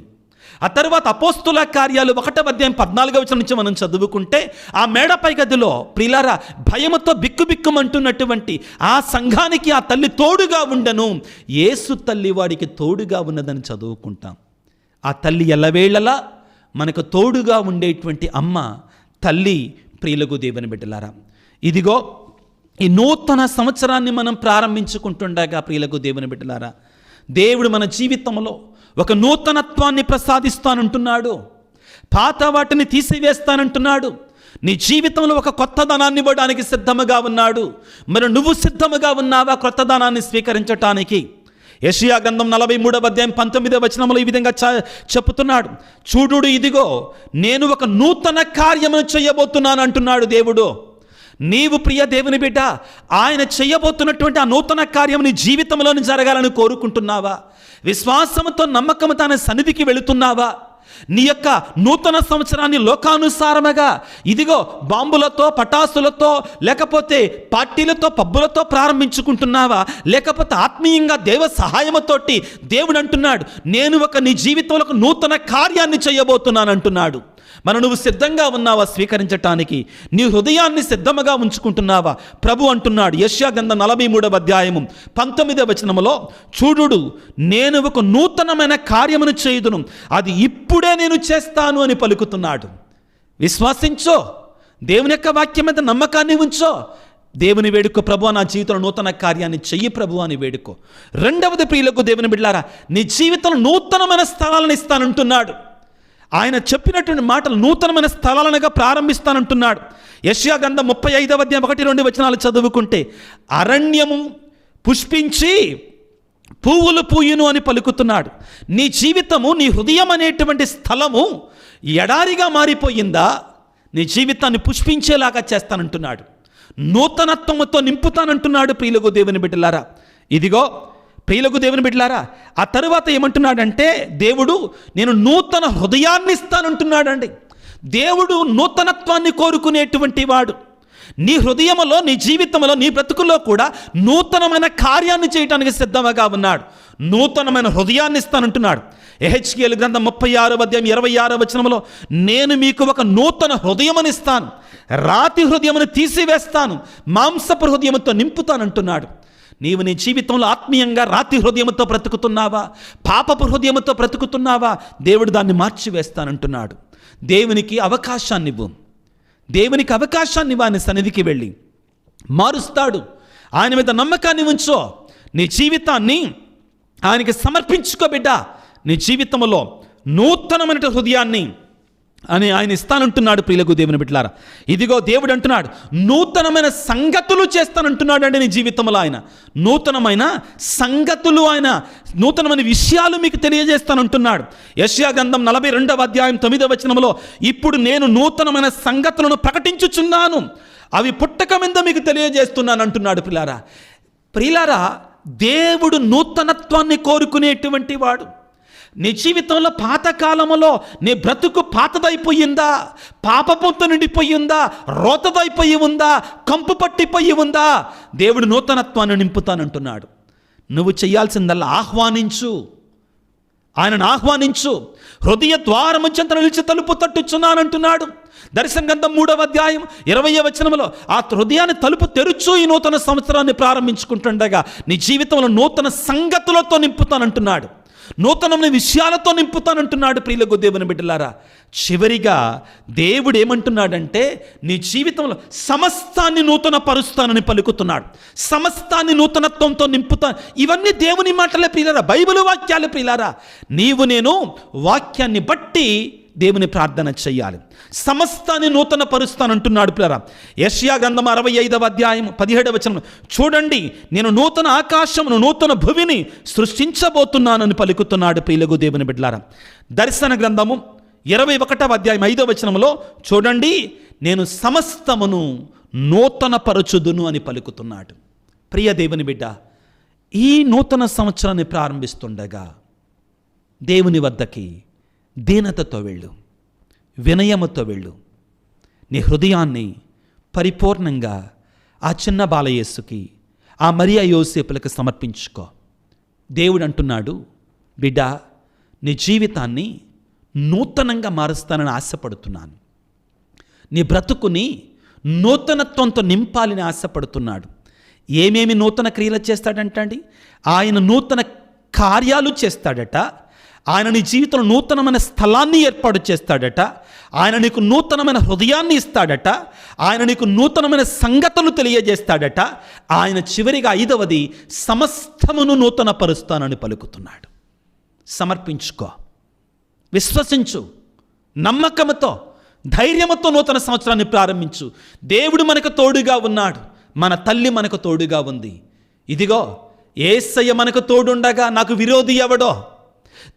ఆ తర్వాత అపోస్తుల కార్యాలు 1వ అధ్యాయం 14వ వచనం నుంచి మనం చదువుకుంటే, ఆ మేడపై గదిలో ప్రియులారా భయముతో బిక్కుబిక్కుమంటున్నటువంటి ఆ సంఘానికి ఆ తల్లి తోడుగా ఉండను. యేసు తల్లి వాడికి తోడుగా ఉన్నదని చదువుకుంటాం. ఆ తల్లి ఎల్లవేళలా మనకు తోడుగా ఉండేటువంటి అమ్మ తల్లి. ప్రియులకు దేవుని బిడ్డలారా, ఇదిగో ఈ నూతన సంవత్సరాన్ని మనం ప్రారంభించుకుంటుండగా ప్రియులకు దేవుని బిడ్డలారా, దేవుడు మన జీవితంలో ఒక నూతనత్వాన్ని ప్రసాదిస్తానంటున్నాడు. పాత వాటిని తీసివేస్తానంటున్నాడు. నీ జీవితంలో ఒక కొత్తదనాన్ని ఇవ్వడానికి సిద్ధముగా ఉన్నాడు. మరి నువ్వు సిద్ధముగా ఉన్నావా కొత్తదనాన్ని స్వీకరించటానికి? యెషయా గ్రంథం 43వ అధ్యాయం 19వ వచనంలో ఈ విధంగా చెప్పుతున్నాడు, చూడు ఇదిగో నేను ఒక నూతన కార్యమును చేయబోతున్నాను అంటున్నాడు దేవుడు. నీవు ప్రియ దేవుని బిడ్డ, ఆయన చేయబోతున్నటువంటి ఆ నూతన కార్యం నీ జీవితంలోని జరగాలని కోరుకుంటున్నావా? విశ్వాసంతో నమ్మకంతో ఆయన సన్నిధికి వెళుతున్నావా? నీ యొక్క నూతన సంవత్సరాన్ని లోకానుసారముగా ఇదిగో బాంబులతో, పటాసులతో, లేకపోతే పార్టీలతో, పబ్బులతో ప్రారంభించుకుంటున్నావా? లేకపోతే ఆత్మీయంగా దేవ సహాయముతోటి దేవుడు అంటున్నాడు, నేను నీ జీవితంలో ఒక నూతన కార్యాన్ని చేయబోతున్నాను అంటున్నాడు. మరి నువ్వు సిద్ధంగా ఉన్నావా స్వీకరించటానికి? నీ హృదయాన్ని సిద్ధముగా ఉంచుకుంటున్నావా? ప్రభు అంటున్నాడు యెషయా గ్రంథం 43వ అధ్యాయము 19వ వచనములో, చూడు నేను ఒక నూతనమైన కార్యమును చేయుదును, అది ఇప్పుడే నేను చేస్తాను అని పలుకుతున్నాడు. విశ్వాసించో, దేవుని యొక్క వాక్యం మీద నమ్మకాన్ని ఉంచో, దేవుని వేడుకో, ప్రభు నా జీవితంలో నూతన కార్యాన్ని చెయ్యి ప్రభు అని వేడుకో. రెండవది ప్రియులకు దేవుని బిడ్డలారా, నీ జీవితంలో నూతనమైన స్థలాలను ఇస్తానంటున్నాడు. ఆయన చెప్పినటువంటి మాటలు నూతనమైన స్థలాలనుగా ప్రారంభిస్తానంటున్నాడు. యెషయా గ్రంథం 35వ అధ్యాయం 1-2 వచనాలు చదువుకుంటే, అరణ్యము పుష్పించి పువ్వులు పూయును అని పలుకుతున్నాడు. నీ జీవితము, నీ హృదయం అనేటువంటి స్థలము ఎడారిగా మారిపోయిందా? నీ జీవితాన్ని పుష్పించేలాగా చేస్తానంటున్నాడు. నూతనత్వముతో నింపుతానంటున్నాడు. ప్రియులకు దేవుని బిడ్డలారా, ఇదిగో ప్రియులకు దేవుని బిడ్డలారా, ఆ తరువాత ఏమంటున్నాడంటే దేవుడు, నేను నూతన హృదయాన్ని ఇస్తానంటున్నాడండి. దేవుడు నూతనత్వాన్ని కోరుకునేటువంటి వాడు. నీ హృదయంలో, నీ జీవితంలో, నీ బ్రతుకుల్లో కూడా నూతనమైన కార్యాన్ని చేయడానికి సిద్ధంగా ఉన్నాడు. నూతనమైన హృదయాన్ని ఇస్తానంటున్నాడు. యెహెజ్కేలు గ్రంథం 36వ అధ్యాయం 26వ వచనంలో, నేను మీకు ఒక నూతన హృదయమును ఇస్తాను, రాతి హృదయమును తీసివేస్తాను, మాంసపు హృదయముతో నింపుతానంటున్నాడు. నీవు నీ జీవితంలో ఆత్మీయంగా రాతి హృదయముతో బ్రతుకుతున్నావా? పాపపు హృదయముతో బ్రతుకుతున్నావా? దేవుడు దాన్ని మార్చివేస్తానంటున్నాడు. దేవునికి అవకాశాన్ని ఇవ్వు. దేవునికి అవకాశాన్ని ఇవ్వు. ఆయన సన్నిధికి వెళ్ళి మారుస్తాడు. ఆయన మీద నమ్మకాన్ని ఉంచో. నీ జీవితాన్ని ఆయనకి సమర్పించుకో బిడ్డ. నీ జీవితంలో నూతనమైన హృదయాన్ని అని ఆయన ఇస్తానంటున్నాడు. ప్రియులకు దేవుని బిడ్డలారా, ఇదిగో దేవుడు అంటున్నాడు, నూతనమైన సంగతులు చేస్తానంటున్నాడు అండి. నీ జీవితంలో ఆయన నూతనమైన సంగతులు, ఆయన నూతనమైన విషయాలు మీకు తెలియజేస్తానంటున్నాడు. యెషయా గ్రంథం 42వ అధ్యాయం 9వ వచనంలో, ఇప్పుడు నేను నూతనమైన సంగతులను ప్రకటించుచున్నాను, అవి పుట్టక మీద మీకు తెలియజేస్తున్నాను అంటున్నాడు. ప్రియులారా, దేవుడు నూతనత్వాన్ని కోరుకునేటువంటి వాడు. నీ జీవితంలో పాతకాలంలో నీ బ్రతుకు పాతదైపోయిందా? పాపపుతో నిండిపోయిందా? రోతదైపోయి ఉందా? కంపు పట్టిపోయి ఉందా? దేవుడు నూతనత్వాన్ని నింపుతానంటున్నాడు. నువ్వు చేయాల్సిందల్లా ఆహ్వానించు, ఆయనను ఆహ్వానించు. హృదయ ద్వారము చెంత నిలిచి తలుపు తట్టుచున్నానంటున్నాడు. దర్శన గ్రంథం 3వ అధ్యాయం 20వ వచనంలో, ఆ హృదయాన్ని తలుపు తెరుచు, ఈ నూతన సంవత్సరాన్ని ప్రారంభించుకుంటుండగా నీ జీవితంలో నూతన సంగతులతో నింపుతానంటున్నాడు. నూతనమైన విషయాలతో నింపుతానంటున్నాడు. ప్రియులకు దేవుని బిడ్డలారా, చివరిగా దేవుడు ఏమంటున్నాడంటే, నీ జీవితంలో సమస్తాన్ని నూతన పరుస్తానని పలుకుతున్నాడు. సమస్తాన్ని నూతనత్వంతో నింపుతాను. ఇవన్నీ దేవుని మాటలే ప్రియులారా, బైబిల్ వాక్యాలే ప్రియులారా. నీవు నేను వాక్యాన్ని బట్టి దేవుని ప్రార్థన చెయ్యాలి. సమస్తాన్ని నూతన పరుస్తానంటున్నాడు పిల్లరా. యెషయా గ్రంథం 65వ అధ్యాయం 17వ వచనం, చూడండి నేను నూతన ఆకాశమును నూతన భూమిని సృష్టించబోతున్నానని పలుకుతున్నాడు ప్రియులకు దేవుని బిడ్డలారా. దర్శన గ్రంథము 21వ అధ్యాయం 5వ వచనంలో, చూడండి నేను సమస్తమును నూతన పరచుదును అని పలుకుతున్నాడు. ప్రియ దేవుని బిడ్డ, ఈ నూతన సంవత్సరాన్ని ప్రారంభిస్తుండగా దేవుని వద్దకి దీనతతో వెళ్ళు, వినయముతో వెళ్ళు. నీ హృదయాన్ని పరిపూర్ణంగా ఆ చిన్న బాలయేసుకి, ఆ మరియా యోసేపులకు సమర్పించుకో. దేవుడు అంటున్నాడు, బిడ్డ నీ జీవితాన్ని నూతనంగా మారుస్తానని ఆశపడుతున్నాను. నీ బ్రతుకుని నూతనత్వంతో నింపాలని ఆశపడుతున్నాడు. ఏమేమి నూతన క్రియలు చేస్తాడంటండి? ఆయన నూతన కార్యాలు చేస్తాడట. ఆయన నీ జీవితంలో నూతనమైన స్థలాన్ని ఏర్పాటు చేస్తాడట. ఆయన నీకు నూతనమైన హృదయాన్ని ఇస్తాడట. ఆయన నీకు నూతనమైన సంగతులు తెలియజేస్తాడట. ఆయన చివరిగా 5వది సమస్తమును నూతన పరుస్తానని పలుకుతున్నాడు. సమర్పించుకో, విశ్వసించు, నమ్మకంతో ధైర్యంతో నూతన సంవత్సరాన్ని ప్రారంభించు. దేవుడు మనకు తోడుగా ఉన్నాడు, మన తల్లి మనకు తోడుగా ఉంది. ఇదిగో యేసయ్య మనకు తోడుండగా నాకు విరోధి ఎవడో?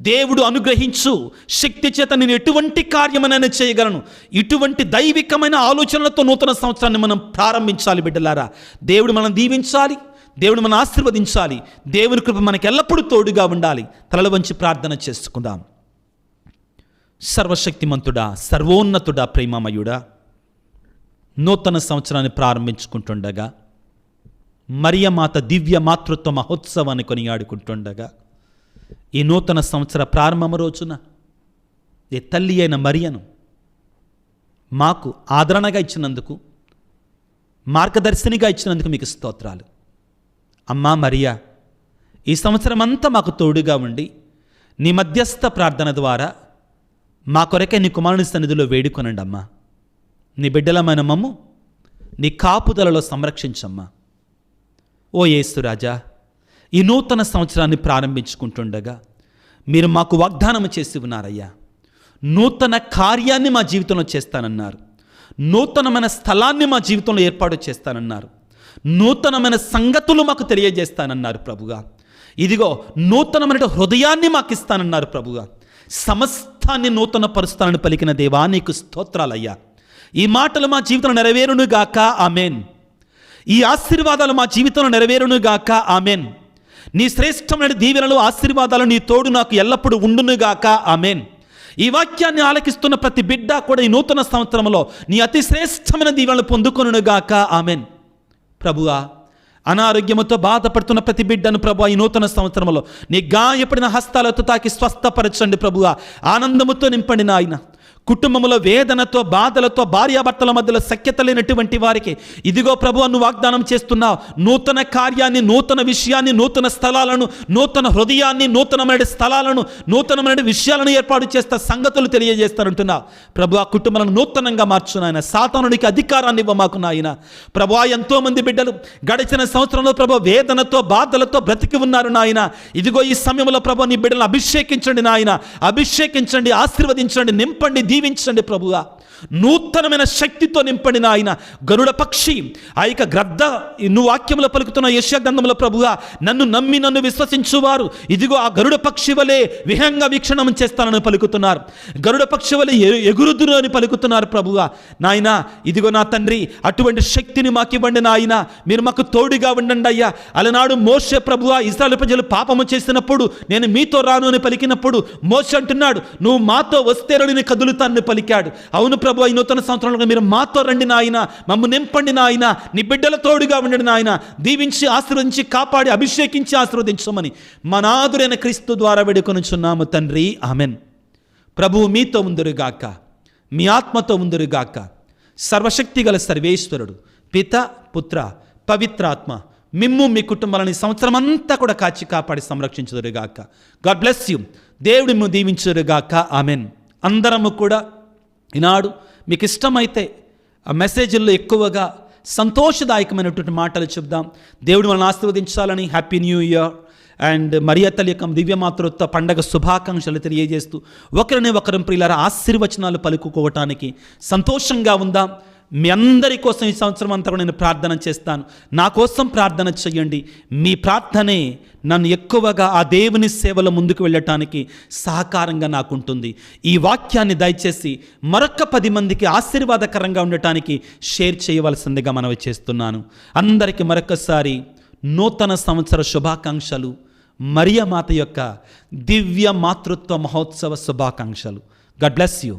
దేవుడు అనుగ్రహించు శక్తి చేత నేను ఎటువంటి కార్యమైనా చేయగలను. ఇటువంటి దైవికమైన ఆలోచనలతో నూతన సంవత్సరాన్ని మనం ప్రారంభించాలి బిడ్డలారా. దేవుడు మనం దీవించాలి, దేవుడు మనం ఆశీర్వదించాలి. దేవుని కృప మనకు ఎల్లప్పుడూ తోడుగా ఉండాలి. తలలు వంచి ప్రార్థన చేసుకుందాం. సర్వశక్తిమంతుడా, సర్వోన్నతుడా, ప్రేమమయుడా, నూతన సంవత్సరాన్ని ప్రారంభించుకుంటుండగా, మరియమాత దివ్య మాతృత్వ మహోత్సవాన్ని కొనియాడుకుంటుండగా, ఈ నూతన సంవత్సర ప్రారంభం రోజున ఈ తల్లి అయిన మరియను మాకు ఆదరణగా ఇచ్చినందుకు, మార్గదర్శినిగా ఇచ్చినందుకు మీకు స్తోత్రాలు. అమ్మా మరియా, ఈ సంవత్సరం అంతా మాకు తోడుగా ఉండి నీ మధ్యస్థ ప్రార్థన ద్వారా మా కొరకే నీ కుమారుని సన్నిధిలో వేడుకొనండి అమ్మా. నీ బిడ్డలమైన మమ్ము నీ కాపుదలలో సంరక్షించమ్మా. ఓ యేసురాజా, ఈ నూతన సంవత్సరాన్ని ప్రారంభించుకుంటుండగా మీరు మాకు వాగ్దానం చేసి ఉన్నారయ్యా. నూతన కార్యాన్ని మా జీవితంలో చేస్తానన్నారు. నూతనమైన స్థలాన్ని మా జీవితంలో ఏర్పాటు చేస్తానన్నారు. నూతనమైన సంగతులు మాకు తెలియజేస్తానన్నారు ప్రభుగా. ఇదిగో నూతనమైన హృదయాన్ని మాకు ఇస్తానన్నారు ప్రభుగా. సమస్తాన్ని నూతన పరుస్తానని పలికిన దేవా నీకు స్తోత్రాలయ్యా. ఈ మాటలు మా జీవితంలో నెరవేరునుగాక, ఆమెన్. ఈ ఆశీర్వాదాలు మా జీవితంలో నెరవేరునుగాక, ఆమెన్. నీ శ్రేష్టమైన దీవెనలు, ఆశీర్వాదాలు నీ తోడు నాకు ఎల్లప్పుడూ ఉండునుగాక, ఆమెన్. ఈ వాక్యాన్ని ఆలకిస్తున్న ప్రతి బిడ్డ కూడా ఈ నూతన సంవత్సరంలో నీ అతి శ్రేష్టమైన దీవెనలు పొందుకొనుగాక, ఆమెన్. ప్రభువా, అనారోగ్యముతో బాధపడుతున్న ప్రతి బిడ్డను ప్రభువా ఈ నూతన సంవత్సరంలో నీ గాయపడిన హస్తాలతో తాకి స్వస్థపరచండి ప్రభువా. ఆనందముతో నింపండి నాయన. కుటుంబంలో వేదనతో, బాధలతో, భార్యాభర్తల మధ్యలో సఖ్యత లేనటువంటి వారికి ఇదిగో ప్రభువా నువ్వు వాగ్దానం చేస్తున్నావు. నూతన కార్యాన్ని, నూతన విషయాన్ని, నూతన స్థలాలను, నూతన హృదయాన్ని, నూతనమైన స్థలాలను, నూతనమైన విషయాలను ఏర్పాటు చేస్తా, సంగతులు తెలియజేస్తానంటున్నావు ప్రభువా. కుటుంబాలను నూతనంగా మార్చునాయన. సాతానునికి అధికారాన్ని ఇవ్వ మాకు నాయన. ప్రభువా, ఎంతోమంది బిడ్డలు గడిచిన సంవత్సరంలో ప్రభు వేదనతో, బాధలతో బ్రతికి ఉన్నారు నాయన. ఇదిగో ఈ సమయంలో ప్రభు నీ బిడ్డలను అభిషేకించండి నాయన. అభిషేకించండి, ఆశీర్వదించండి, నింపండి, దీవించండి ప్రభువా. నూతనమైన శక్తితో నింపండి నాయన. గరుడ పక్షి ఆ యొక్క గ్రద్ద నువ్వు వాక్యంలో పలుకుతున్న యెషయా గ్రంథంలో ప్రభువా, నన్ను నమ్మి నన్ను విశ్వసించువారు ఇదిగో ఆ గరుడ పక్షి వలె విహంగ వీక్షణం చేస్తానని పలుకుతున్నారు. గరుడ పక్షి వలె ఎగురుదురు అని పలుకుతున్నారు ప్రభువా. నాయన ఇదిగో నా తండ్రి, అటువంటి శక్తిని మాకు ఇవ్వండి నాయన. మీరు మాకు తోడుగా ఉండండి అయ్యా. అలనాడు మోషే ప్రభువా ఇశ్రాయేలు ప్రజలు పాపము చేసినప్పుడు నేను మీతో రాను అని పలికినప్పుడు మోషే అంటున్నాడు, నువ్వు మాతో వస్తేనని నేను కదులుతానని పలికాడు. అవును ప్రభు, ఈ నూతన సంవత్సరంలో మీరు మాతో రండి నాయన. మమ్ము నింపండి నాయన. నీ బిడ్డల తోడుగా ఉండండి నాయన. దీవించి, ఆశీర్వదించి, కాపాడి, అభిషేకించి ఆశీర్వదించమని మనాదురైన క్రీస్తు ద్వారా వేడుకొనుచున్నాము తండ్రి, ఆమెన్. ప్రభువు మీతో ఉందురుగాక, మీ ఆత్మతో ఉందురుగాక. సర్వశక్తి గల సర్వేశ్వరుడు పిత, పుత్ర, పవిత్రాత్మ మిమ్ము మీ కుటుంబాలని సంవత్సరం అంతా కూడా కాచి, కాపాడి, సంరక్షించుదురుగాక. God bless you. దేవుడు మిమ్ము దీవించుదురుగాక, ఆమెన్. అందరము కూడా ఈనాడు మీకు ఇష్టమైతే ఆ మెసేజ్ల్లో ఎక్కువగా సంతోషదాయకమైనటువంటి మాటలు చెప్దాం. దేవుడు మనల్ని ఆశీర్వదించాలని. Happy new year. అండ్ మరియ తల్లి యొక్క దివ్యమాతృత్వ పండగ శుభాకాంక్షలు తెలియజేస్తూ ఒకరిని ఒకరం ప్రియులారా ఆశీర్వచనాలు పలుకుకోవటానికి సంతోషంగా ఉందాం. మీ అందరి కోసం ఈ సంవత్సరం అంతా కూడా నేను ప్రార్థన చేస్తాను. నా కోసం ప్రార్థన చేయండి. మీ ప్రార్థనే నన్ను ఎక్కువగా ఆ దేవుని సేవలో ముందుకు వెళ్ళటానికి సహకారంగా నాకుంటుంది. ఈ వాక్యాన్ని దయచేసి మరొక 10 మందికి ఆశీర్వాదకరంగా ఉండటానికి షేర్ చేయవలసిందిగా మనవి చేస్తున్నాను. అందరికీ మరొకసారి నూతన సంవత్సర శుభాకాంక్షలు, మరియ మాత యొక్క దివ్య మాతృత్వ మహోత్సవ శుభాకాంక్షలు. God bless you.